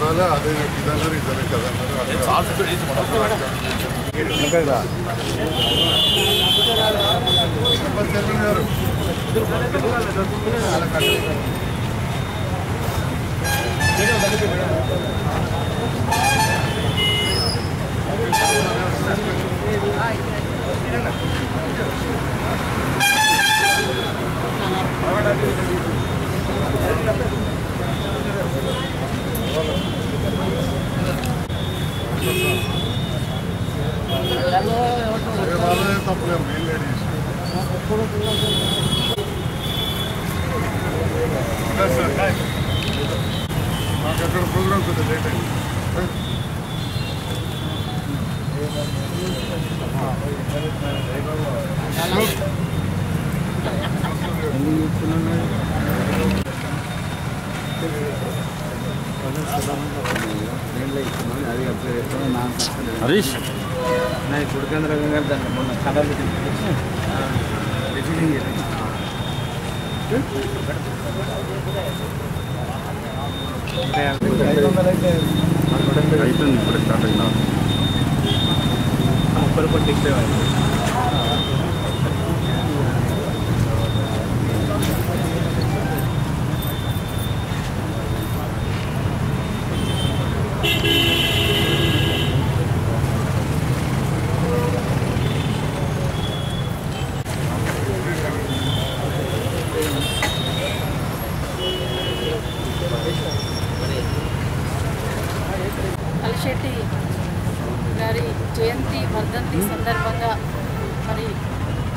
రాలే అదే ఇదన్నారు ఇద్దరు కదా చైర్మన్ గారు తప్పలేదు మెయిన్ లేడీస్ మాకు అక్కడ ప్రోగ్రామ్ కొద్దిగా లేట్ అయింది హరీష్ नहीं कुड़केंद्र कलर అయిపోయింది ఇప్పుడు స్టార్ట్ అయినా ముప్పై టిక్స్ అలిశెట్టి గారి జయంతి వర్ధంతి సందర్భంగా మరి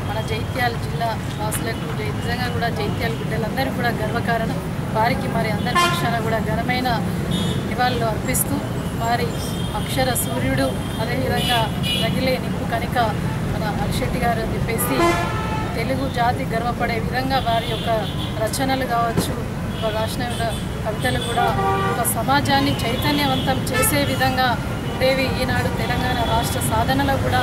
మన జైత్యాల జిల్లా వాసులకు నిజంగా కూడా జైత్యాల బిడ్డలందరూ కూడా గర్వకారణం. వారికి మరి అందరి పక్షాన కూడా ఘనమైన నివాళులు అర్పిస్తూ వారి అక్షర సూర్యుడు అదేవిధంగా రగిలే నిప్పు కనిక మన అలిశెట్టి గారు అని చెప్పేసి తెలుగు జాతి గర్వపడే విధంగా వారి యొక్క రచనలు కావచ్చు, రాసిన కవితలు కూడా ఒక సమాజాన్ని చైతన్యవంతం చేసే విధంగా ఉండేవి. ఈనాడు తెలంగాణ రాష్ట్ర సాధనలో కూడా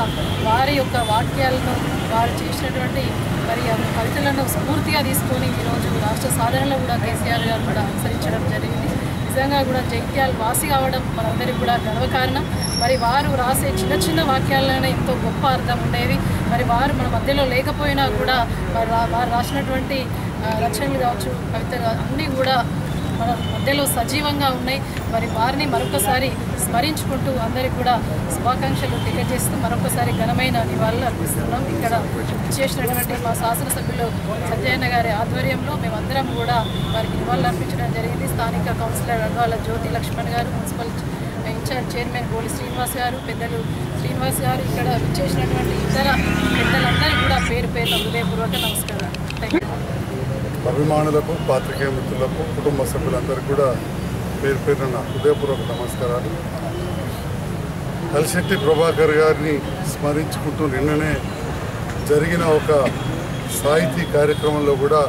వారి యొక్క వాక్యాలను వారు చేసినటువంటి మరి కవితలను స్ఫూర్తిగా తీసుకొని ఈరోజు రాష్ట్ర సాధనలో కూడా కేసీఆర్ గారు కూడా అనుసరించడం జరిగింది. నిజంగా కూడా జైత్యాల వాసి కావడం మనందరికీ కూడా గర్వకారణం. మరి వారు రాసే చిన్న చిన్న వాక్యాలనే ఎంతో గొప్ప అర్థం ఉండేవి. మరి వారు మన మధ్యలో లేకపోయినా కూడా వారు రాసినటువంటి రచనలు కావచ్చు, కవితలు అన్నీ కూడా మన మధ్యలో సజీవంగా ఉన్నాయి. మరి వారిని మరొకసారి స్మరించుకుంటూ అందరికీ కూడా శుభాకాంక్షలు తెలియజేస్తూ మరొకసారి ఘనమైన నివాళులు అర్పిస్తున్నాం. ఇక్కడ చేసినటువంటి మా శాసనసభ్యులు సంజయన్న గారి ఆధ్వర్యంలో మేమందరం కూడా వారికి నివాళులు అర్పించడం జరిగింది. స్థానిక కౌన్సిలర్ అడ్వాల జ్యోతి లక్ష్మణ్ గారు, మున్సిపల్ ఇన్ఛార్జ్ చైర్మన్ గోలి శ్రీనివాస్ గారు, పెద్దలు శ్రీనివాస్ గారు, ఇక్కడ చేసినటువంటి ఇతర పెద్దలందరూ కూడా పేరు పేరున హృదయపూర్వక నమస్కారాలు. అభిమానులకు, పాత్రికేయ మిత్రులకు, కుటుంబ సభ్యులందరికీ కూడా పేరు పేరున హృదయపూర్వక నమస్కారాలు. అలిశెట్టి ప్రభాకర్ గారిని స్మరించుకుంటూ నిన్ననే జరిగిన ఒక సాహితీ కార్యక్రమంలో కూడా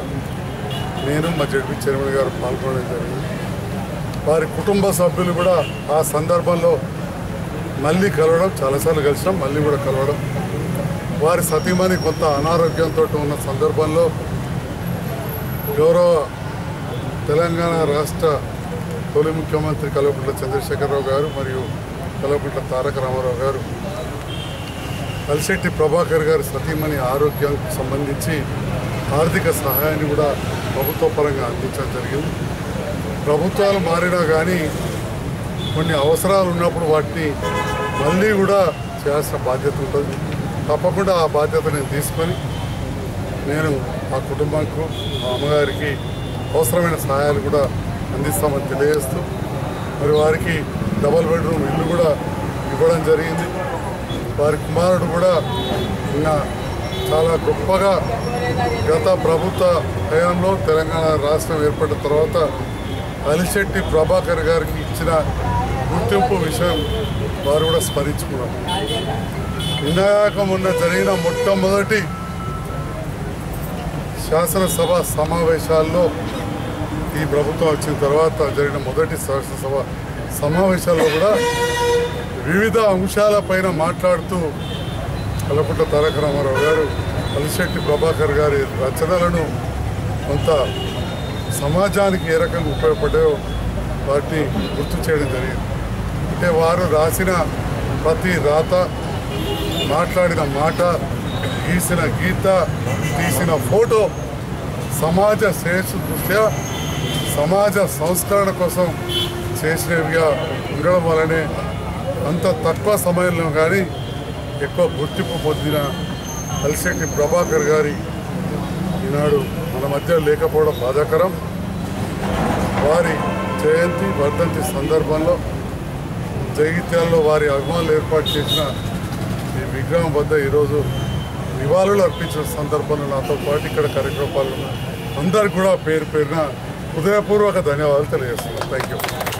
నేను మా జడ్పీ చైర్మన్ గారు పాల్గొనడం జరిగింది. వారి కుటుంబ సభ్యులు కూడా ఆ సందర్భంలో మళ్ళీ కలవడం, చాలాసార్లు కలిసినాం, మళ్ళీ కూడా కలవడం. వారి సతీమణి కొంత అనారోగ్యంతో ఉన్న సందర్భంలో గౌరవ తెలంగాణ రాష్ట్ర తొలి ముఖ్యమంత్రి కల్వకుంట్ల చంద్రశేఖరరావు గారు మరియు కల్వకుంట్ల తారక రామారావు గారు అలిశెట్టి ప్రభాకర్ గారి సతీమణి ఆరోగ్యానికి సంబంధించి ఆర్థిక సహాయాన్ని కూడా ప్రభుత్వ పరంగా అందించడం జరిగింది. ప్రభుత్వాలు మారినా కానీ కొన్ని అవసరాలు ఉన్నప్పుడు వాటిని మళ్ళీ కూడా చేయాల్సిన బాధ్యత ఉంటుంది. తప్పకుండా ఆ బాధ్యత నేను తీసుకొని నేను ఆ కుటుంబానికి, మా అమ్మగారికి అవసరమైన సహాయాలు కూడా అందిస్తామని తెలియజేస్తూ మరి వారికి డబల్ బెడ్రూమ్ ఇల్లు కూడా ఇవ్వడం జరిగింది. వారి కుమారుడు కూడా ఇంకా చాలా గొప్పగా గత ప్రభుత్వ హయాంలో తెలంగాణ రాష్ట్రం ఏర్పడిన తర్వాత అలిశెట్టి ప్రభాకర్ గారికి ఇచ్చిన గుర్తింపు విషయం వారు కూడా స్మరించుకున్నారు. ఇందాక మొన్న జరిగిన మొట్టమొదటి శాసనసభ సమావేశాల్లో, ఈ ప్రభుత్వం వచ్చిన తర్వాత జరిగిన మొదటి శాసనసభ సమావేశాల్లో కూడా వివిధ అంశాలపైన మాట్లాడుతూ కల్వకుంట్ల తారక రామారావు గారు అలిశెట్టి ప్రభాకర్ గారి రచనలను కొంత సమాజానికి ఏ రకంగా ఉపయోగపడాయో వాటిని గుర్తు చేయడం జరిగింది. అంటే వారు రాసిన ప్రతి రాత, మాట్లాడిన మాట, గీసిన గీత, తీసిన ఫోటో సమాజ శ్రేయస్సు దృష్ట్యా సమాజ సంస్కరణ కోసం చేసినవిగా ఉండడం వల్లనే అంత తక్కువ సమయంలో కానీ ఎక్కువ గుర్తింపు పొందిన అలిశెట్టి ప్రభాకర్ గారి ఈనాడు మన మధ్య లేకపోవడం బాధాకరం. వారి జయంతి వర్ధంతి సందర్భంలో జగిత్యాలలో వారి అభిమానులు ఏర్పాటు చేసిన ఈ విగ్రహం వద్ద ఈరోజు నివాళులు అర్పించిన సందర్భంలో నాతో పాటు ఇక్కడ కార్యక్రమం పాల్గొన్న అందరికీ కూడా పేరు పేరున హృదయపూర్వక ధన్యవాదాలు తెలియజేస్తున్నాను. Thank you.